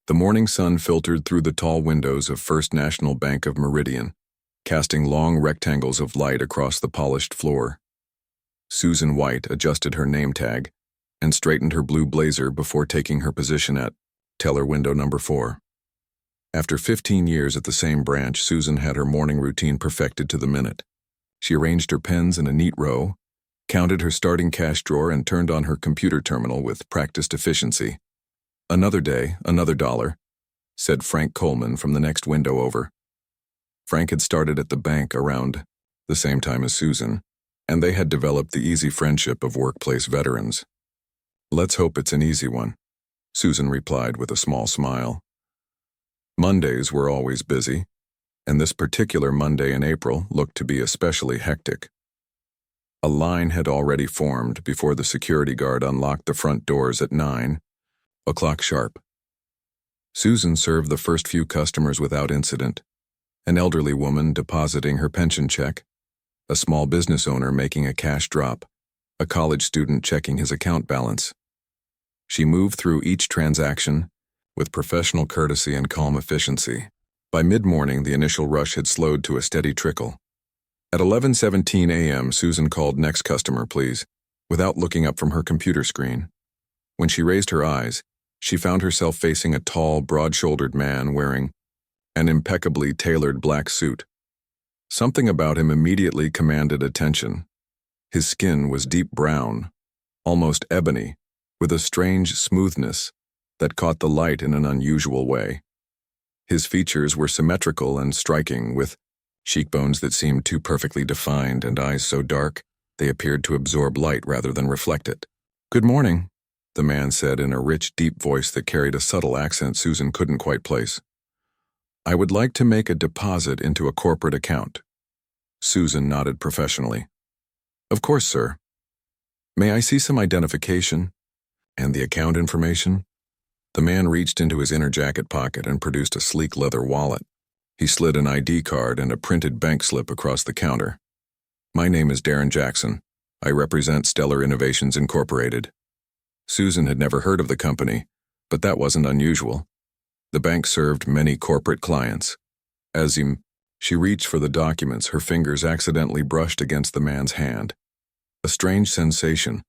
The morning sun filtered through the tall windows of First National Bank of Meridian, casting long rectangles of light across the polished floor. Susan White adjusted her name tag and straightened her blue blazer before taking her position at teller window number 4. After 15 years at the same branch, Susan had her morning routine perfected to the minute. She arranged her pens in a neat row, counted her starting cash drawer, and turned on her computer terminal with practiced efficiency. "Another day, another dollar," said Frank Coleman from the next window over. Frank had started at the bank around the same time as Susan, and they had developed the easy friendship of workplace veterans. "Let's hope it's an easy one," Susan replied with a small smile. Mondays were always busy, and this particular Monday in April looked to be especially hectic. A line had already formed before the security guard unlocked the front doors at 9:00 sharp. Susan served the first few customers without incident: an elderly woman depositing her pension check, a small business owner making a cash drop, a college student checking his account balance. She moved through each transaction with professional courtesy and calm efficiency. By mid-morning, the initial rush had slowed to a steady trickle. At 11:17 a.m., Susan called "Next customer, please," without looking up from her computer screen. When she raised her eyes, she found herself facing a tall, broad-shouldered man wearing an impeccably tailored black suit. Something about him immediately commanded attention. His skin was deep brown, almost ebony, with a strange smoothness that caught the light in an unusual way. His features were symmetrical and striking, with cheekbones that seemed too perfectly defined and eyes so dark they appeared to absorb light rather than reflect it. "Good morning," the man said in a rich, deep voice that carried a subtle accent Susan couldn't quite place. "I would like to make a deposit into a corporate account." Susan nodded professionally. "Of course, sir. May I see some identification and the account information?" The man reached into his inner jacket pocket and produced a sleek leather wallet. He slid an ID card and a printed bank slip across the counter. "My name is Darren Jackson. I represent Stellar Innovations Incorporated." Susan had never heard of the company, but that wasn't unusual. The bank served many corporate clients. As she reached for the documents, her fingers accidentally brushed against the man's hand. A strange sensation,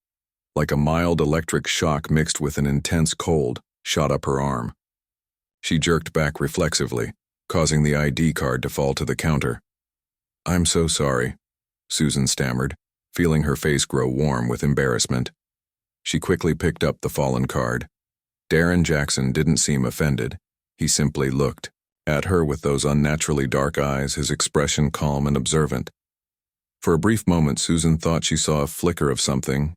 like a mild electric shock mixed with an intense cold, shot up her arm. She jerked back reflexively, causing the ID card to fall to the counter. "I'm so sorry," Susan stammered, feeling her face grow warm with embarrassment. She quickly picked up the fallen card. Darren Jackson didn't seem offended. He simply looked at her with those unnaturally dark eyes, his expression calm and observant. For a brief moment, Susan thought she saw a flicker of something,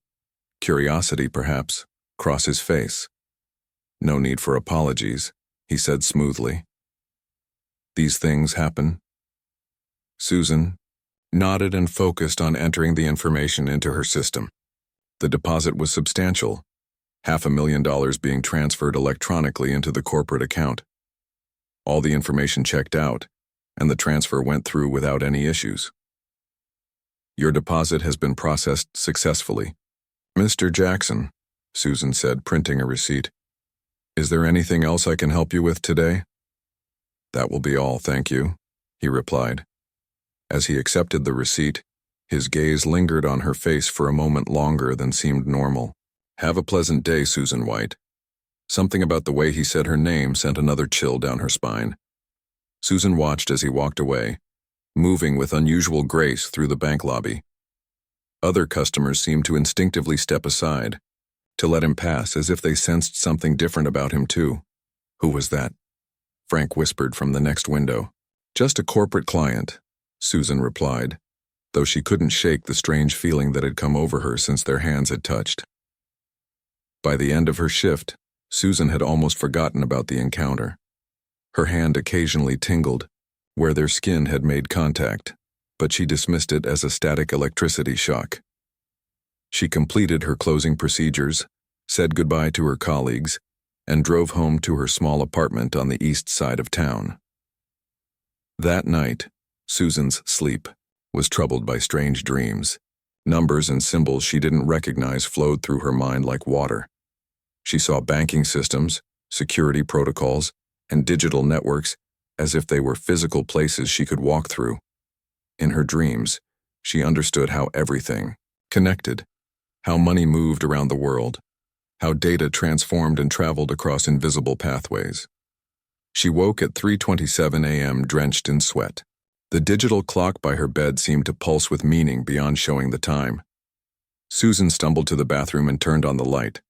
curiosity perhaps, cross his face. "No need for apologies," he said smoothly. "These things happen." Susan nodded and focused on entering the information into her system. The deposit was substantial, $500,000 being transferred electronically into the corporate account. All the information checked out, and the transfer went through without any issues. "Your deposit has been processed successfully, Mr. Jackson," Susan said, printing a receipt. "Is there anything else I can help you with today?" "That will be all, thank you," he replied. As he accepted the receipt, his gaze lingered on her face for a moment longer than seemed normal. "Have a pleasant day, Susan White." Something about the way he said her name sent another chill down her spine. Susan watched as he walked away, moving with unusual grace through the bank lobby. Other customers seemed to instinctively step aside, to let him pass as if they sensed something different about him too. "Who was that?" Frank whispered from the next window. "Just a corporate client," Susan replied, though she couldn't shake the strange feeling that had come over her since their hands had touched. By the end of her shift, Susan had almost forgotten about the encounter. Her hand occasionally tingled where their skin had made contact, but she dismissed it as a static electricity shock. She completed her closing procedures, said goodbye to her colleagues, and drove home to her small apartment on the east side of town. That night, Susan's sleep was troubled by strange dreams. Numbers and symbols she didn't recognize flowed through her mind like water. She saw banking systems, security protocols, and digital networks as if they were physical places she could walk through. In her dreams, she understood how everything connected, how money moved around the world, how data transformed and traveled across invisible pathways. She woke at 3:27 a.m. drenched in sweat. The digital clock by her bed seemed to pulse with meaning beyond showing the time. Susan stumbled to the bathroom and turned on the light.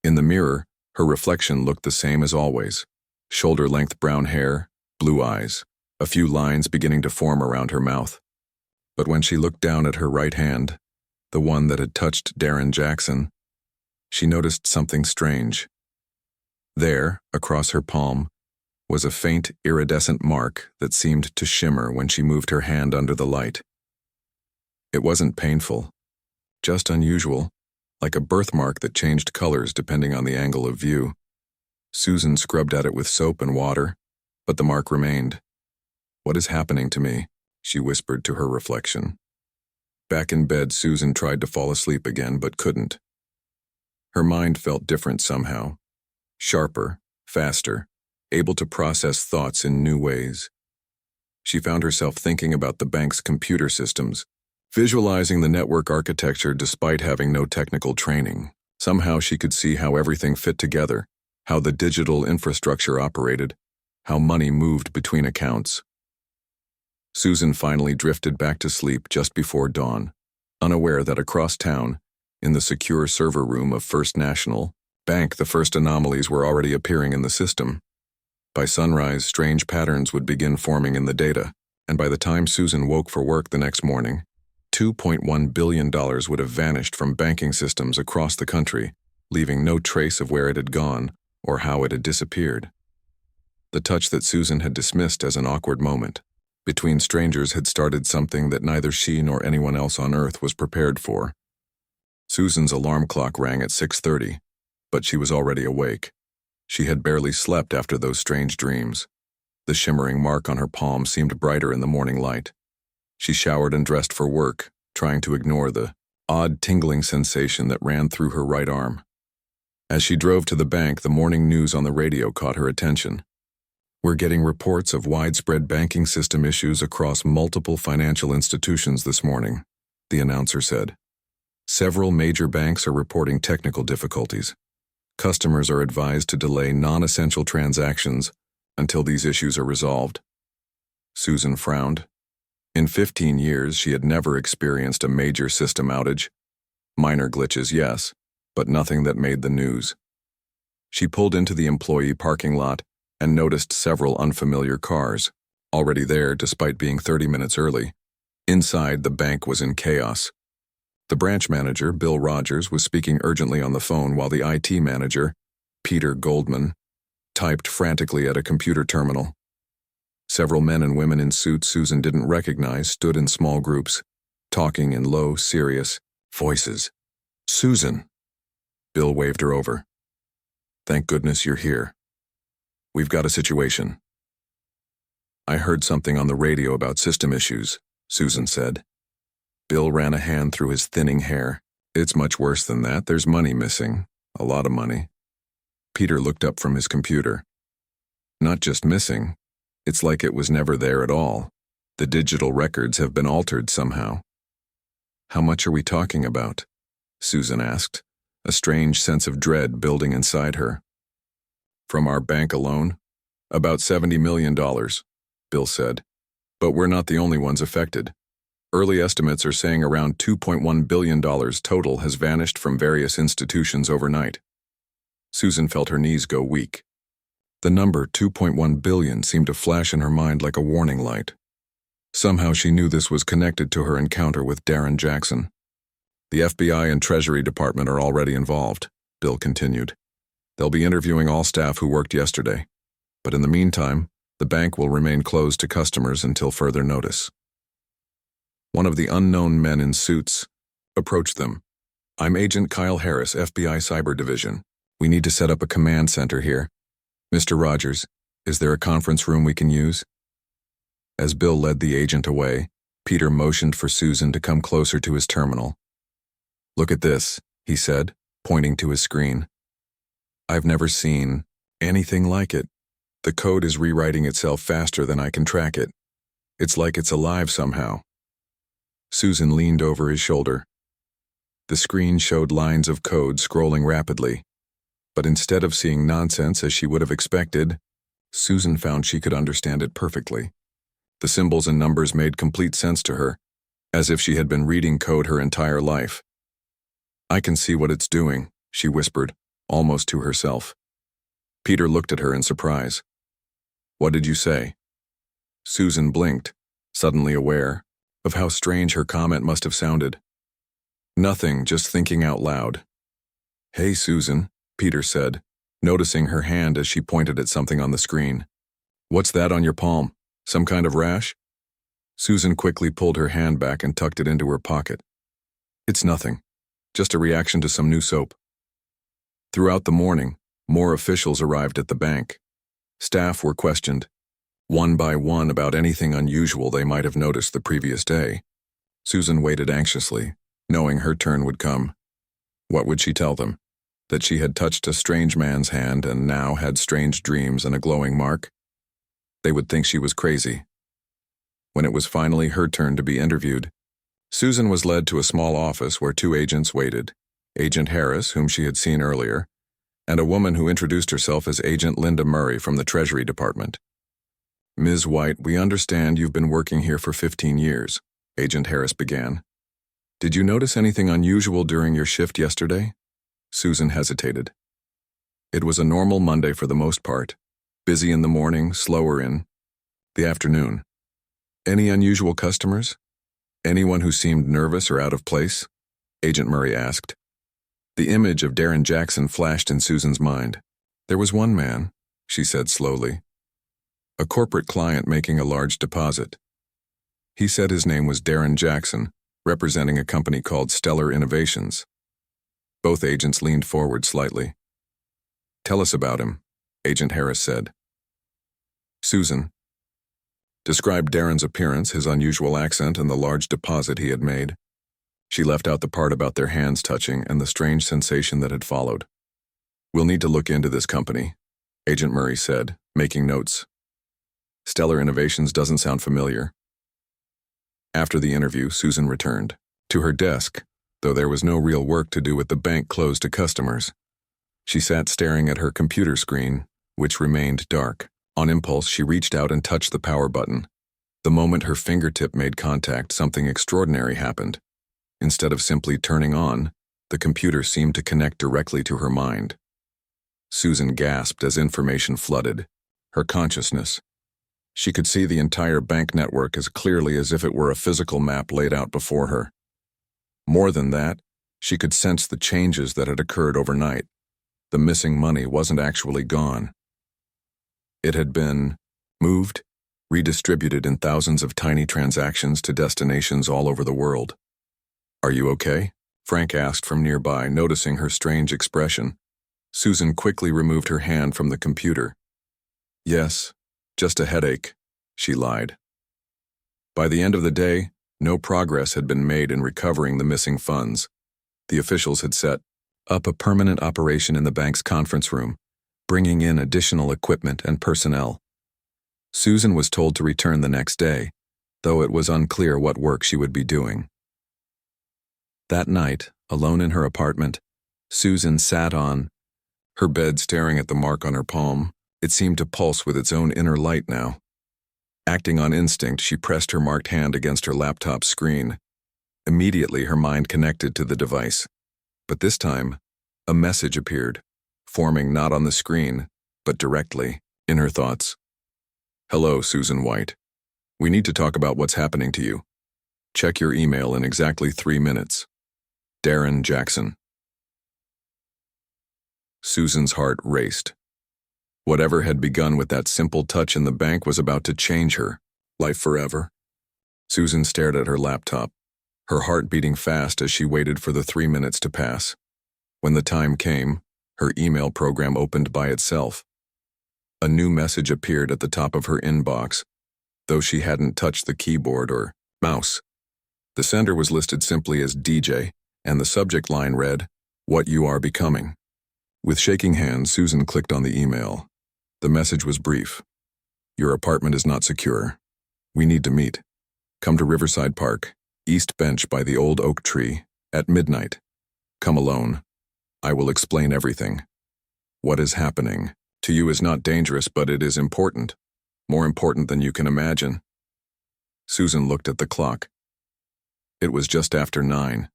In the mirror, her reflection looked the same as always. Shoulder-length brown hair, blue eyes, a few lines beginning to form around her mouth. But when she looked down at her right hand, the one that had touched Darren Jackson, she noticed something strange. There, across her palm, was a faint, iridescent mark that seemed to shimmer when she moved her hand under the light. It wasn't painful, just unusual, like a birthmark that changed colors depending on the angle of view. Susan scrubbed at it with soap and water, but the mark remained. "What is happening to me?" she whispered to her reflection. Back in bed, Susan tried to fall asleep again, but couldn't. Her mind felt different somehow. Sharper, faster, able to process thoughts in new ways. She found herself thinking about the bank's computer systems, visualizing the network architecture despite having no technical training. Somehow she could see how everything fit together, how the digital infrastructure operated, how money moved between accounts. Susan finally drifted back to sleep just before dawn, unaware that across town, in the secure server room of First National Bank, the first anomalies were already appearing in the system. By sunrise, strange patterns would begin forming in the data, and by the time Susan woke for work the next morning, $2.1 billion would have vanished from banking systems across the country, leaving no trace of where it had gone or how it had disappeared. The touch that Susan had dismissed as an awkward moment between strangers had started something that neither she nor anyone else on Earth was prepared for. Susan's alarm clock rang at 6:30, but she was already awake. She had barely slept after those strange dreams. The shimmering mark on her palm seemed brighter in the morning light. She showered and dressed for work, trying to ignore the odd tingling sensation that ran through her right arm. As she drove to the bank, the morning news on the radio caught her attention. "We're getting reports of widespread banking system issues across multiple financial institutions this morning," the announcer said. "Several major banks are reporting technical difficulties. Customers are advised to delay non-essential transactions until these issues are resolved." Susan frowned. In 15 years, she had never experienced a major system outage. Minor glitches, yes, but nothing that made the news. She pulled into the employee parking lot and noticed several unfamiliar cars, already there despite being 30 minutes early. Inside, the bank was in chaos. The branch manager, Bill Rogers, was speaking urgently on the phone while the IT manager, Peter Goldman, typed frantically at a computer terminal. Several men and women in suits Susan didn't recognize stood in small groups, talking in low, serious voices. "Susan!" Bill waved her over. "Thank goodness you're here. We've got a situation." "I heard something on the radio about system issues," Susan said. Bill ran a hand through his thinning hair. "It's much worse than that. There's money missing. A lot of money." Peter looked up from his computer. "Not just missing. It's like it was never there at all. The digital records have been altered somehow." "How much are we talking about?" Susan asked, a strange sense of dread building inside her. "From our bank alone? About $70 million, Bill said. "But we're not the only ones affected. Early estimates are saying around $2.1 billion total has vanished from various institutions overnight." Susan felt her knees go weak. The number $2.1 billion seemed to flash in her mind like a warning light. Somehow she knew this was connected to her encounter with Darren Jackson. "The FBI and Treasury Department are already involved," Bill continued. "They'll be interviewing all staff who worked yesterday. But in the meantime, the bank will remain closed to customers until further notice." One of the unknown men in suits approached them. "I'm Agent Kyle Harris, FBI Cyber Division. We need to set up a command center here. Mr. Rogers, is there a conference room we can use?" As Bill led the agent away, Peter motioned for Susan to come closer to his terminal. "Look at this," he said, pointing to his screen. "I've never seen Anything like it. The code is rewriting itself faster than I can track it. It's like it's alive somehow. Susan leaned over his shoulder. The screen showed lines of code scrolling rapidly. But instead of seeing nonsense as she would have expected, Susan found she could understand it perfectly. The symbols and numbers made complete sense to her, as if she had been reading code her entire life. I can see what it's doing, she whispered, almost to herself. Peter looked at her in surprise. What did you say? Susan blinked, suddenly aware of how strange her comment must have sounded. Nothing, just thinking out loud. Hey, Susan, Peter said, noticing her hand as she pointed at something on the screen. What's that on your palm? Some kind of rash? Susan quickly pulled her hand back and tucked it into her pocket. It's nothing. Just a reaction to some new soap. Throughout the morning, more officials arrived at the bank. Staff were questioned, one by one, about anything unusual they might have noticed the previous day. Susan waited anxiously, knowing her turn would come. What would she tell them? That she had touched a strange man's hand and now had strange dreams and a glowing mark? They would think she was crazy. When it was finally her turn to be interviewed, Susan was led to a small office where two agents waited, Agent Harris, whom she had seen earlier, and a woman who introduced herself as Agent Linda Murray from the Treasury Department. Ms. White, we understand you've been working here for 15 years, Agent Harris began. Did you notice anything unusual during your shift yesterday? Susan hesitated. It was a normal Monday for the most part, busy in the morning, slower in the afternoon. Any unusual customers? Anyone who seemed nervous or out of place? Agent Murray asked. The image of Darren Jackson flashed in Susan's mind. There was one man, she said slowly. A corporate client making a large deposit. He said his name was Darren Jackson, representing a company called Stellar Innovations. Both agents leaned forward slightly. Tell us about him, Agent Harris said. Susan described Darren's appearance, his unusual accent, and the large deposit he had made. She left out the part about their hands touching and the strange sensation that had followed. We'll need to look into this company, Agent Murray said, making notes. Stellar Innovations doesn't sound familiar. After the interview, Susan returned to her desk, though there was no real work to do with the bank closed to customers. She sat staring at her computer screen, which remained dark. On impulse, she reached out and touched the power button. The moment her fingertip made contact, something extraordinary happened. Instead of simply turning on, the computer seemed to connect directly to her mind. Susan gasped as information flooded her consciousness. She could see the entire bank network as clearly as if it were a physical map laid out before her. More than that, she could sense the changes that had occurred overnight. The missing money wasn't actually gone. It had been moved, redistributed in thousands of tiny transactions to destinations all over the world. Are you okay? Frank asked from nearby, noticing her strange expression. Susan quickly removed her hand from the computer. Yes, just a headache, she lied. By the end of the day, no progress had been made in recovering the missing funds. The officials had set up a permanent operation in the bank's conference room, bringing in additional equipment and personnel. Susan was told to return the next day, though it was unclear what work she would be doing. That night, alone in her apartment, Susan sat on her bed staring at the mark on her palm. It seemed to pulse with its own inner light now. Acting on instinct, she pressed her marked hand against her laptop screen. Immediately, her mind connected to the device. But this time, a message appeared, forming not on the screen, but directly in her thoughts. Hello, Susan White. We need to talk about what's happening to you. Check your email in exactly 3 minutes. Darren Jackson. Susan's heart raced. Whatever had begun with that simple touch in the bank was about to change her life forever. Susan stared at her laptop, her heart beating fast as she waited for the 3 minutes to pass. When the time came, her email program opened by itself. A new message appeared at the top of her inbox, though she hadn't touched the keyboard or mouse. The sender was listed simply as DJ, and the subject line read, "What you are becoming." With shaking hands, Susan clicked on the email. The message was brief. Your apartment is not secure. We need to meet. Come to Riverside Park, East Bench by the old oak tree, at midnight. Come alone. I will explain everything. What is happening to you is not dangerous, but it is important. More important than you can imagine. Susan looked at the clock. It was just after 9.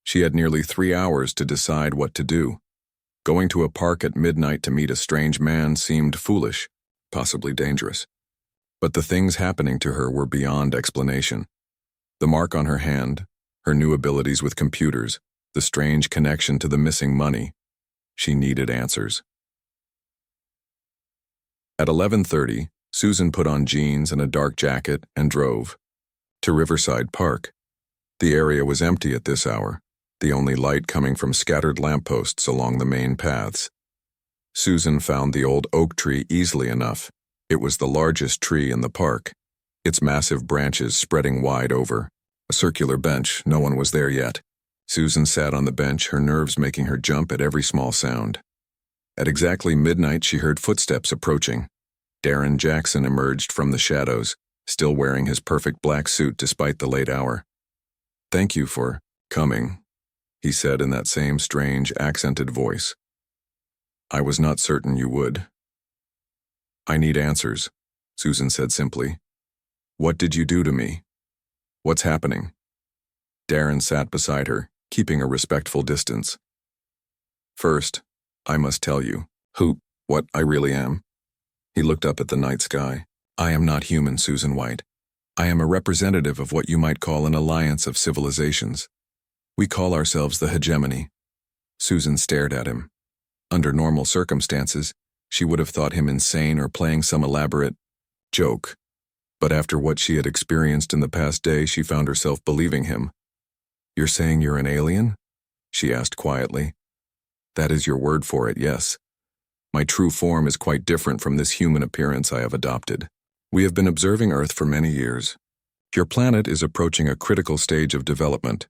She had nearly 3 hours to decide what to do. Going to a park at midnight to meet a strange man seemed foolish, possibly dangerous. But the things happening to her were beyond explanation. The mark on her hand, her new abilities with computers, the strange connection to the missing money. She needed answers. At 11:30, Susan put on jeans and a dark jacket and drove to Riverside Park. The area was empty at this hour, the only light coming from scattered lampposts along the main paths. Susan found the old oak tree easily enough. It was the largest tree in the park, its massive branches spreading wide over a circular bench. No one was there yet. Susan sat on the bench, her nerves making her jump at every small sound. At exactly midnight, she heard footsteps approaching. Darren Jackson emerged from the shadows, still wearing his perfect black suit despite the late hour. "Thank you for coming," he said in that same strange, accented voice. "I was not certain you would." "I need answers," Susan said simply. "What did you do to me? What's happening?" Darren sat beside her, keeping a respectful distance. "First, I must tell you what I really am." He looked up at the night sky. "I am not human, Susan White. I am a representative of what you might call an alliance of civilizations. We call ourselves the hegemony." Susan stared at him. Under normal circumstances, she would have thought him insane or playing some elaborate joke. But after what she had experienced in the past day, she found herself believing him. "You're saying you're an alien?" she asked quietly. "That is your word for it, yes. My true form is quite different from this human appearance I have adopted. We have been observing Earth for many years. Your planet is approaching a critical stage of development,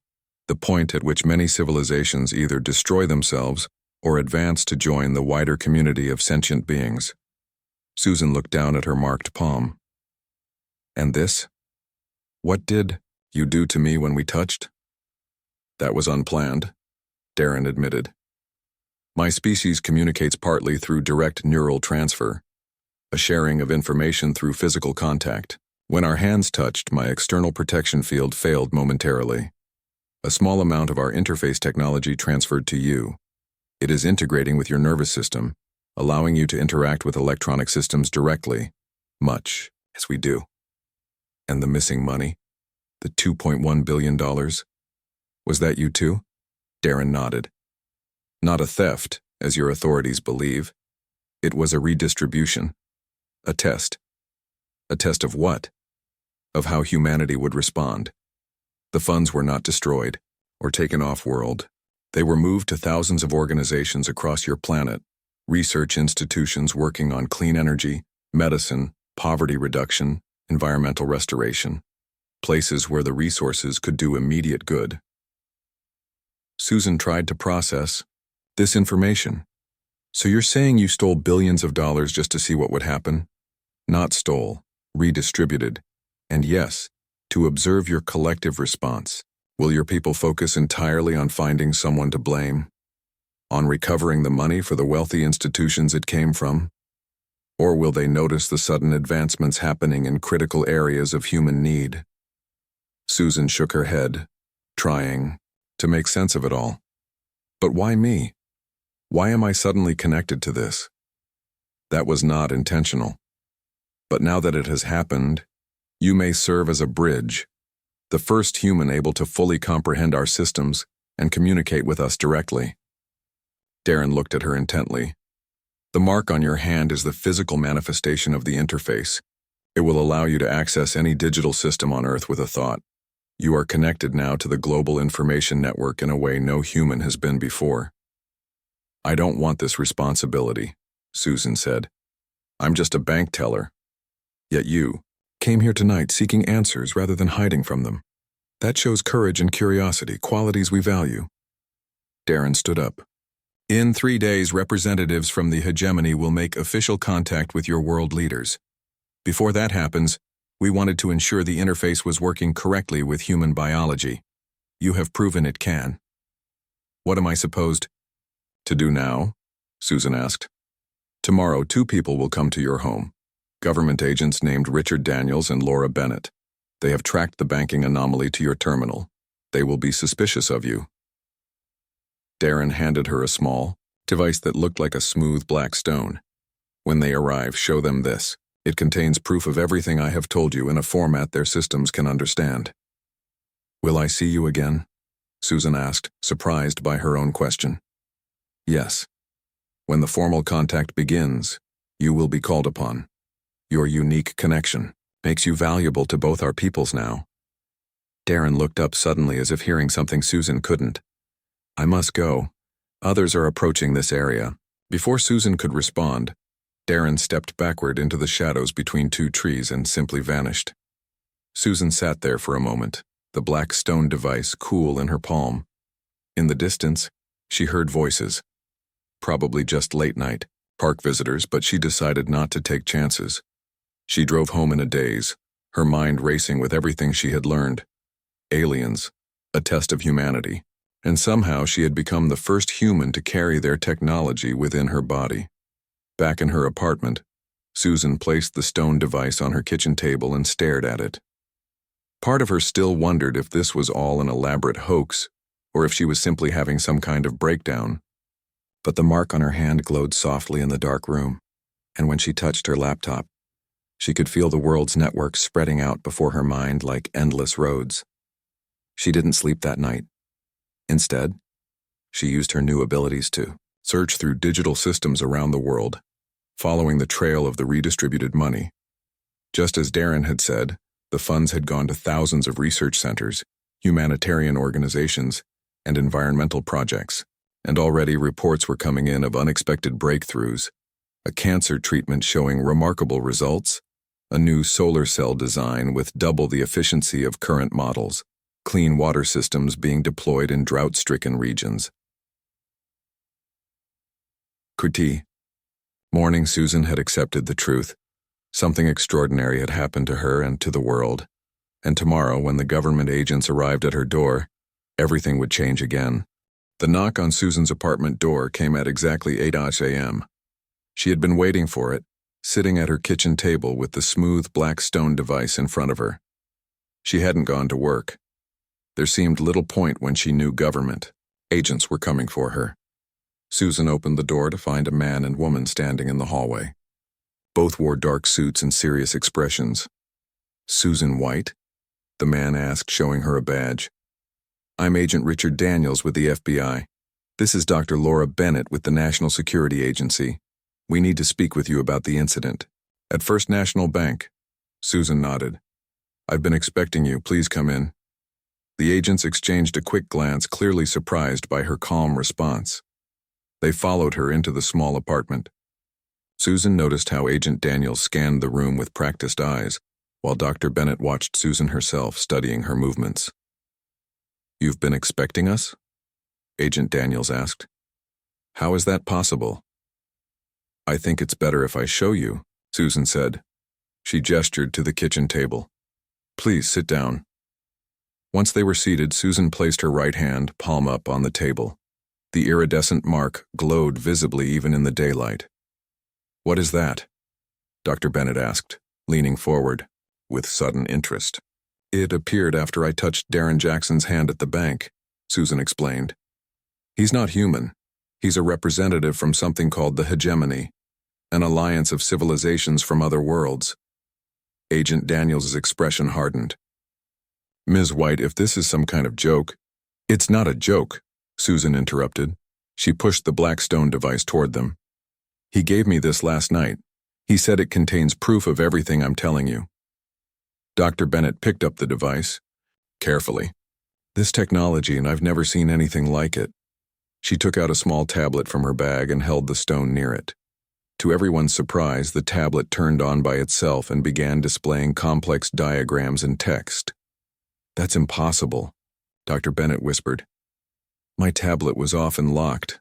the point at which many civilizations either destroy themselves or advance to join the wider community of sentient beings." Susan looked down at her marked palm. "And this? What did you do to me when we touched?" "That was unplanned," Darren admitted. "My species communicates partly through direct neural transfer, a sharing of information through physical contact. When our hands touched, my external protection field failed momentarily. A small amount of our interface technology transferred to you. It is integrating with your nervous system, allowing you to interact with electronic systems directly, much as we do." "And the missing money? The $2.1 billion? Was that you too?" Darren nodded. "Not a theft, as your authorities believe. It was a redistribution. A test. A test of what? Of how humanity would respond. The funds were not destroyed or taken off-world. They were moved to thousands of organizations across your planet, research institutions working on clean energy, medicine, poverty reduction, environmental restoration, places where the resources could do immediate good." Susan tried to process this information. "So you're saying you stole billions of dollars just to see what would happen?" "Not stole, redistributed. And yes, to observe your collective response. Will your people focus entirely on finding someone to blame? On recovering the money for the wealthy institutions it came from? Or will they notice the sudden advancements happening in critical areas of human need?" Susan shook her head, trying to make sense of it all. "But why me? Why am I suddenly connected to this? That was not intentional. But now that it has happened, you may serve as a bridge, the first human able to fully comprehend our systems and communicate with us directly." Darren looked at her intently. "The mark on your hand is the physical manifestation of the interface. It will allow you to access any digital system on Earth with a thought. You are connected now to the global information network in a way no human has been before." "I don't want this responsibility," Susan said. "I'm just a bank teller. Yet you came here tonight seeking answers rather than hiding from them. That shows courage and curiosity, qualities we value." Darren stood up. In 3 days, representatives from the hegemony will make official contact with your world leaders. Before that happens, we wanted to ensure the interface was working correctly with human biology. You have proven it can. What am I supposed to do now? Susan asked. Tomorrow, 2 people will come to your home. Government agents named Richard Daniels and Laura Bennett. They have tracked the banking anomaly to your terminal. They will be suspicious of you. Darren handed her a small device that looked like a smooth black stone. When they arrive, show them this. It contains proof of everything I have told you in a format their systems can understand. Will I see you again? Susan asked, surprised by her own question. Yes. When the formal contact begins, you will be called upon. Your unique connection makes you valuable to both our peoples now. Darren looked up suddenly as if hearing something Susan couldn't. I must go. Others are approaching this area. Before Susan could respond, Darren stepped backward into the shadows between 2 trees and simply vanished. Susan sat there for a moment, the black stone device cool in her palm. In the distance, she heard voices. Probably just late night, park visitors, but she decided not to take chances. She drove home in a daze, her mind racing with everything she had learned. Aliens, a test of humanity, and somehow she had become the first human to carry their technology within her body. Back in her apartment, Susan placed the stone device on her kitchen table and stared at it. Part of her still wondered if this was all an elaborate hoax, or if she was simply having some kind of breakdown. But the mark on her hand glowed softly in the dark room, and when she touched her laptop, she could feel the world's network spreading out before her mind like endless roads. She didn't sleep that night. Instead, she used her new abilities to search through digital systems around the world, following the trail of the redistributed money. Just as Darren had said, the funds had gone to thousands of research centers, humanitarian organizations, and environmental projects, and already reports were coming in of unexpected breakthroughs, a cancer treatment showing remarkable results, a new solar cell design with double the efficiency of current models, clean water systems being deployed in drought-stricken regions. Kuti. Morning, Susan had accepted the truth. Something extraordinary had happened to her and to the world. And tomorrow, when the government agents arrived at her door, everything would change again. The knock on Susan's apartment door came at exactly 8 a.m. She had been waiting for it, sitting at her kitchen table with the smooth black stone device in front of her. She hadn't gone to work. There seemed little point when she knew government agents were coming for her. Susan opened the door to find a man and woman standing in the hallway. Both wore dark suits and serious expressions. Susan White? The man asked, showing her a badge. I'm Agent Richard Daniels with the FBI. This is Dr. Laura Bennett with the National Security Agency. We need to speak with you about the incident. At First National Bank. Susan nodded. I've been expecting you. Please come in. The agents exchanged a quick glance, clearly surprised by her calm response. They followed her into the small apartment. Susan noticed how Agent Daniels scanned the room with practiced eyes, while Dr. Bennett watched Susan herself, studying her movements. You've been expecting us? Agent Daniels asked. How is that possible? I think it's better if I show you, Susan said. She gestured to the kitchen table. Please sit down. Once they were seated, Susan placed her right hand, palm up, on the table. The iridescent mark glowed visibly even in the daylight. What is that? Dr. Bennett asked, leaning forward, with sudden interest. It appeared after I touched Darren Jackson's hand at the bank, Susan explained. He's not human. He's a representative from something called the Hegemony, an alliance of civilizations from other worlds. Agent Daniels' expression hardened. Ms. White, if this is some kind of joke— It's not a joke, Susan interrupted. She pushed the black stone device toward them. He gave me this last night. He said it contains proof of everything I'm telling you. Dr. Bennett picked up the device, carefully. This technology, and I've never seen anything like it. She took out a small tablet from her bag and held the stone near it. To everyone's surprise, the tablet turned on by itself and began displaying complex diagrams and text. That's impossible, Dr. Bennett whispered. My tablet was often locked.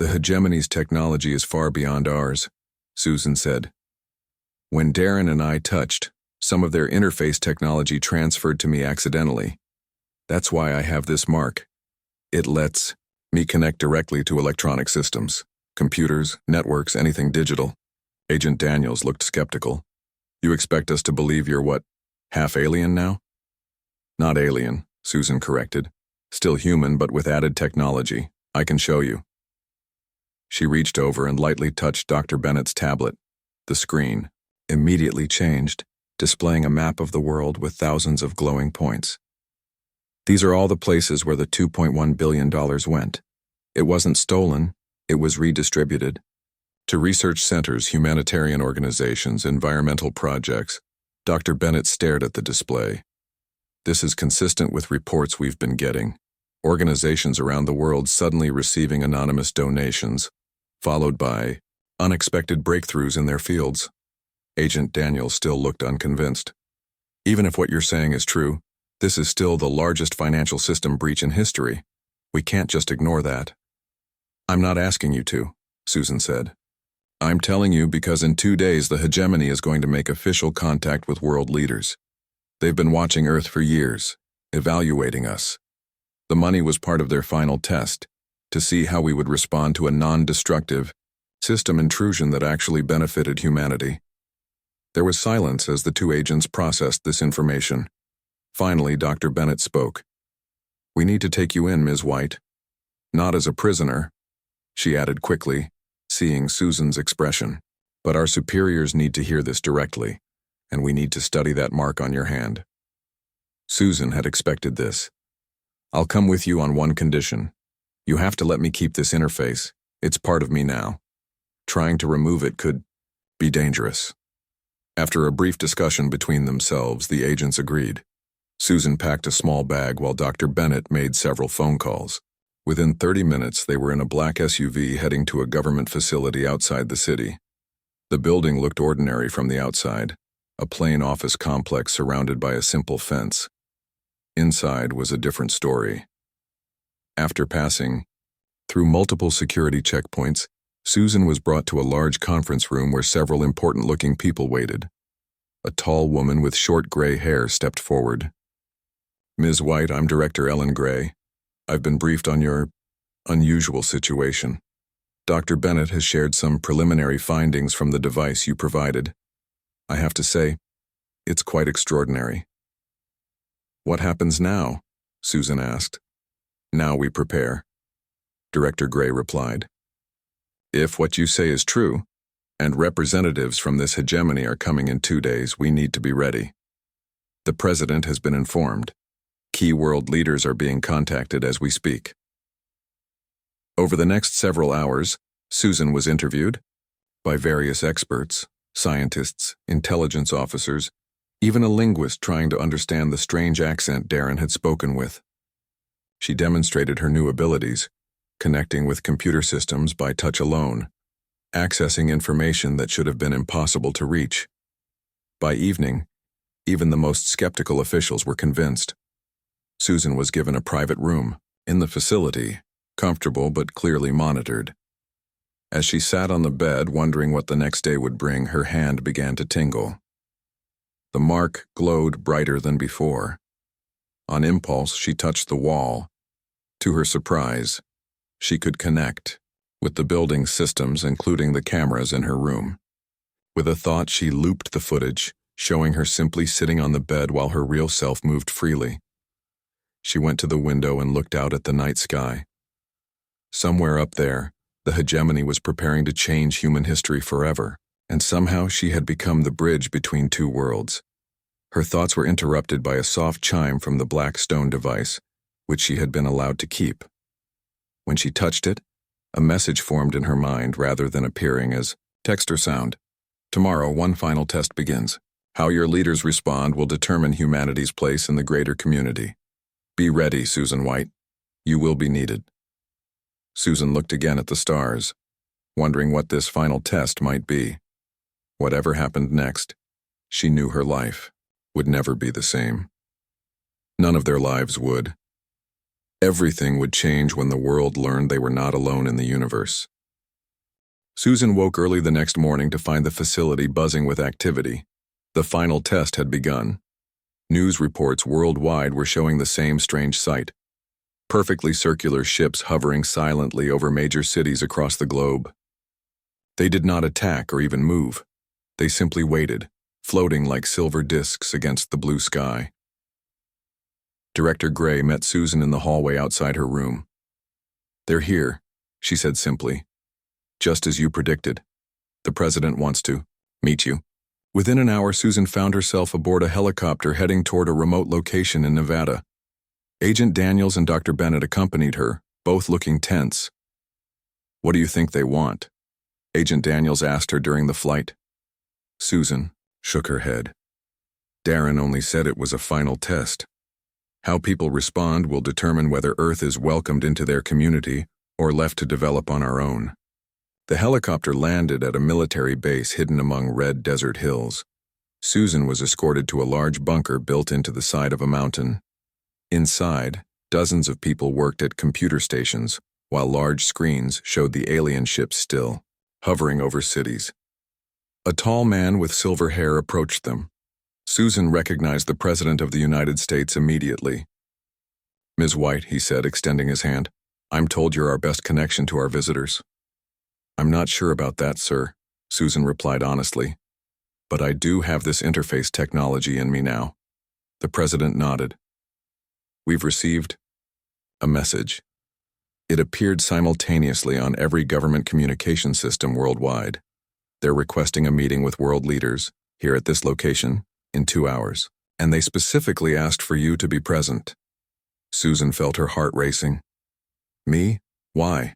The hegemony's technology is far beyond ours, Susan said. When Darren and I touched, some of their interface technology transferred to me accidentally. That's why I have this mark. It lets me connect directly to electronic systems, computers, networks, anything digital. Agent Daniels looked skeptical. You expect us to believe you're what, half alien now? Not alien, Susan corrected. Still human, but with added technology. I can show you. She reached over and lightly touched Dr. Bennett's tablet. The screen immediately changed, displaying a map of the world with thousands of glowing points. These are all the places where the $2.1 billion went. It wasn't stolen, it was redistributed. To research centers, humanitarian organizations, environmental projects. Dr. Bennett stared at the display. This is consistent with reports we've been getting. Organizations around the world suddenly receiving anonymous donations, followed by unexpected breakthroughs in their fields. Agent Daniels still looked unconvinced. Even if what you're saying is true, this is still the largest financial system breach in history. We can't just ignore that. I'm not asking you to, Susan said. I'm telling you because in 2 days the hegemony is going to make official contact with world leaders. They've been watching Earth for years, evaluating us. The money was part of their final test, to see how we would respond to a non-destructive system intrusion that actually benefited humanity. There was silence as the two agents processed this information. Finally, Dr. Bennett spoke. We need to take you in, Ms. White. Not as a prisoner, she added quickly, seeing Susan's expression. But our superiors need to hear this directly, and we need to study that mark on your hand. Susan had expected this. I'll come with you on one condition. You have to let me keep this interface. It's part of me now. Trying to remove it could be dangerous. After a brief discussion between themselves, the agents agreed. Susan packed a small bag while Dr. Bennett made several phone calls. Within 30 minutes, they were in a black SUV heading to a government facility outside the city. The building looked ordinary from the outside, a plain office complex surrounded by a simple fence. Inside was a different story. After passing through multiple security checkpoints, Susan was brought to a large conference room where several important-looking people waited. A tall woman with short gray hair stepped forward. Ms. White, I'm Director Ellen Gray. I've been briefed on your unusual situation. Dr. Bennett has shared some preliminary findings from the device you provided. I have to say, it's quite extraordinary. What happens now? Susan asked. Now we prepare. Director Gray replied. If what you say is true, and representatives from this hegemony are coming in 2 days, we need to be ready. The president has been informed. Key world leaders are being contacted as we speak. Over the next several hours, Susan was interviewed by various experts, scientists, intelligence officers, even a linguist trying to understand the strange accent Darren had spoken with. She demonstrated her new abilities, connecting with computer systems by touch alone, accessing information that should have been impossible to reach. By evening, even the most skeptical officials were convinced. Susan was given a private room in the facility, comfortable but clearly monitored. As she sat on the bed wondering what the next day would bring, her hand began to tingle. The mark glowed brighter than before. On impulse, she touched the wall. To her surprise, she could connect with the building's systems, including the cameras in her room. With a thought, she looped the footage, showing her simply sitting on the bed while her real self moved freely. She went to the window and looked out at the night sky. Somewhere up there, the hegemony was preparing to change human history forever, and somehow she had become the bridge between two worlds. Her thoughts were interrupted by a soft chime from the black stone device, which she had been allowed to keep. When she touched it, a message formed in her mind rather than appearing as text or sound. Tomorrow, one final test begins. How your leaders respond will determine humanity's place in the greater community. Be ready, Susan White. You will be needed. Susan looked again at the stars, wondering what this final test might be. Whatever happened next, she knew her life would never be the same. None of their lives would. Everything would change when the world learned they were not alone in the universe. Susan woke early the next morning to find the facility buzzing with activity. The final test had begun. News reports worldwide were showing the same strange sight. Perfectly circular ships hovering silently over major cities across the globe. They did not attack or even move. They simply waited, floating like silver discs against the blue sky. Director Gray met Susan in the hallway outside her room. "They're here," she said simply. "Just as you predicted. The president wants to meet you." Within an hour, Susan found herself aboard a helicopter heading toward a remote location in Nevada. Agent Daniels and Dr. Bennett accompanied her, both looking tense. "What do you think they want?" Agent Daniels asked her during the flight. Susan shook her head. "Darren only said it was a final test. How people respond will determine whether Earth is welcomed into their community or left to develop on our own." The helicopter landed at a military base hidden among red desert hills. Susan was escorted to a large bunker built into the side of a mountain. Inside, dozens of people worked at computer stations, while large screens showed the alien ships still, hovering over cities. A tall man with silver hair approached them. Susan recognized the President of the United States immediately. "Ms. White," he said, extending his hand, "I'm told you're our best connection to our visitors." "I'm not sure about that, sir," Susan replied honestly. "But I do have this interface technology in me now." The President nodded. "We've received a message." It appeared simultaneously on every government communication system worldwide. "They're requesting a meeting with world leaders, here at this location, in 2 hours, and they specifically asked for you to be present." Susan felt her heart racing. "Me? Why?"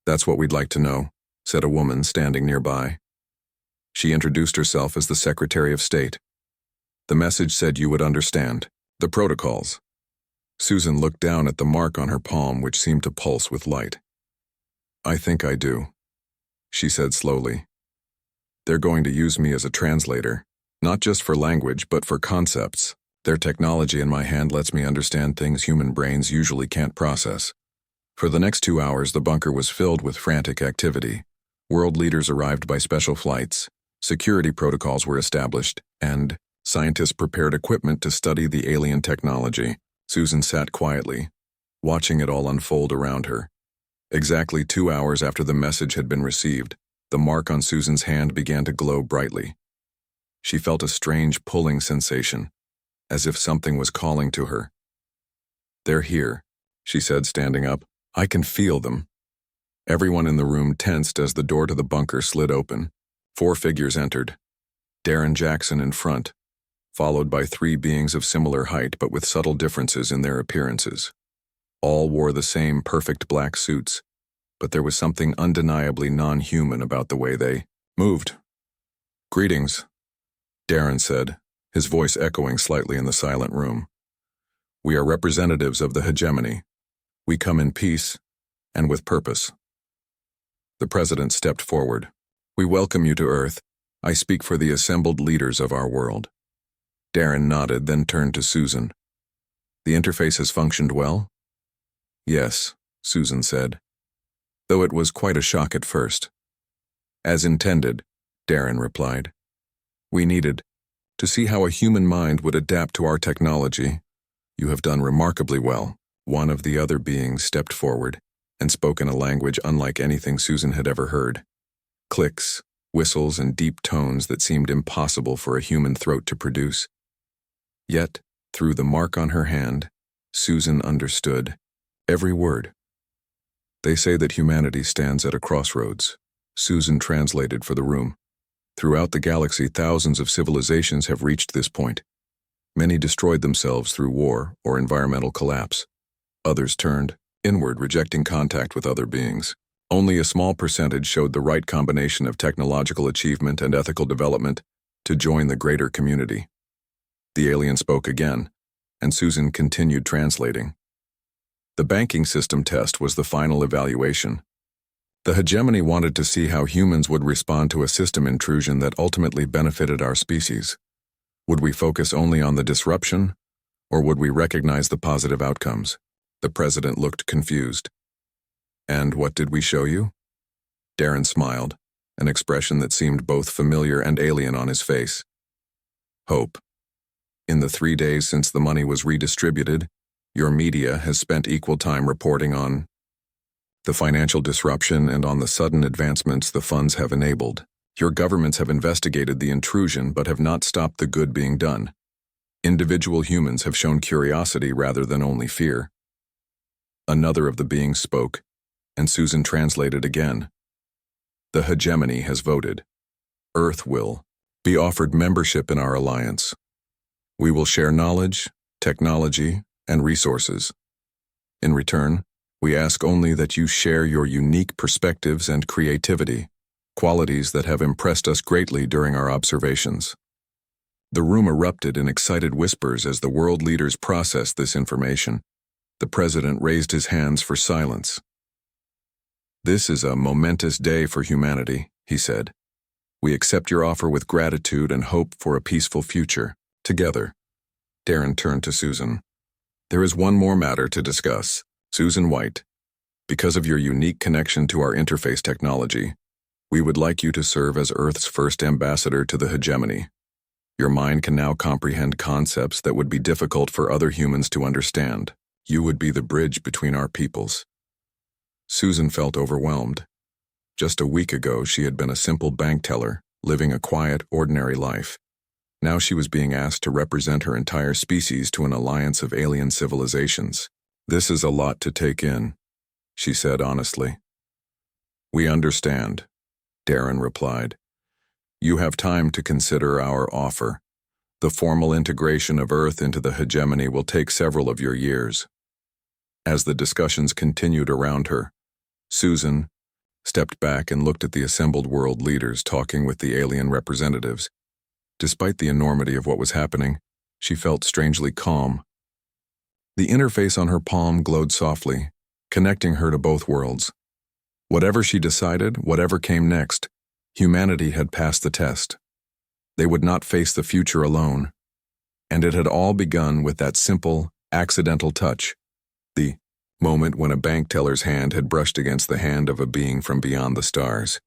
"That's what we'd like to know," said a woman standing nearby. She introduced herself as the Secretary of State. "The message said you would understand the protocols." Susan looked down at the mark on her palm, which seemed to pulse with light. "I think I do," she said slowly. "They're going to use me as a translator, not just for language but for concepts. Their technology in my hand lets me understand things human brains usually can't process." For the next 2 hours, the bunker was filled with frantic activity. World leaders arrived by special flights, security protocols were established, and scientists prepared equipment to study the alien technology. Susan sat quietly, watching it all unfold around her. Exactly 2 hours after the message had been received, the mark on Susan's hand began to glow brightly. She felt a strange pulling sensation, as if something was calling to her. "They're here," she said, standing up. "I can feel them." Everyone in the room tensed as the door to the bunker slid open. 4 figures entered. Darren Jackson in front, followed by 3 beings of similar height but with subtle differences in their appearances. All wore the same perfect black suits, but there was something undeniably non-human about the way they moved. "Greetings," Darren said, his voice echoing slightly in the silent room. "We are representatives of the hegemony. We come in peace and with purpose." The President stepped forward. "We welcome you to Earth. I speak for the assembled leaders of our world." Darren nodded, then turned to Susan. "The interface has functioned well?" "Yes," Susan said, though it was quite a shock at first. "As intended," Darren replied. "We needed to see how a human mind would adapt to our technology. You have done remarkably well." One of the other beings stepped forward and spoke in a language unlike anything Susan had ever heard. Clicks, whistles, and deep tones that seemed impossible for a human throat to produce. Yet, through the mark on her hand, Susan understood every word. "They say that humanity stands at a crossroads," Susan translated for the room. "Throughout the galaxy, thousands of civilizations have reached this point. Many destroyed themselves through war or environmental collapse. Others turned inward, rejecting contact with other beings. Only a small percentage showed the right combination of technological achievement and ethical development to join the greater community." The alien spoke again, and Susan continued translating. The banking system test was the final evaluation. The hegemony wanted to see how humans would respond to a system intrusion that ultimately benefited our species. Would we focus only on the disruption, or would we recognize the positive outcomes? The President looked confused. "And what did we show you?" Darren smiled, an expression that seemed both familiar and alien on his face. Hope. In the 3 days since the money was redistributed, your media has spent equal time reporting on the financial disruption and on the sudden advancements the funds have enabled. Your governments have investigated the intrusion but have not stopped the good being done. Individual humans have shown curiosity rather than only fear. Another of the beings spoke, and Susan translated again. The hegemony has voted. Earth will be offered membership in our alliance. We will share knowledge, technology, and resources. In return, we ask only that you share your unique perspectives and creativity, qualities that have impressed us greatly during our observations. The room erupted in excited whispers as the world leaders processed this information. The president raised his hands for silence. This is a momentous day for humanity, he said. We accept your offer with gratitude and hope for a peaceful future, together. Darren turned to Susan. There is one more matter to discuss. Susan White, because of your unique connection to our interface technology, we would like you to serve as Earth's first ambassador to the hegemony. Your mind can now comprehend concepts that would be difficult for other humans to understand. You would be the bridge between our peoples. Susan felt overwhelmed. Just a week ago, she had been a simple bank teller, living a quiet, ordinary life. Now she was being asked to represent her entire species to an alliance of alien civilizations. This is a lot to take in, she said honestly. We understand, Darren replied. You have time to consider our offer. The formal integration of Earth into the hegemony will take several of your years. As the discussions continued around her, Susan stepped back and looked at the assembled world leaders talking with the alien representatives. Despite the enormity of what was happening, she felt strangely calm. The interface on her palm glowed softly, connecting her to both worlds. Whatever she decided, whatever came next, humanity had passed the test. They would not face the future alone. And it had all begun with that simple, accidental touch, the moment when a bank teller's hand had brushed against the hand of a being from beyond the stars.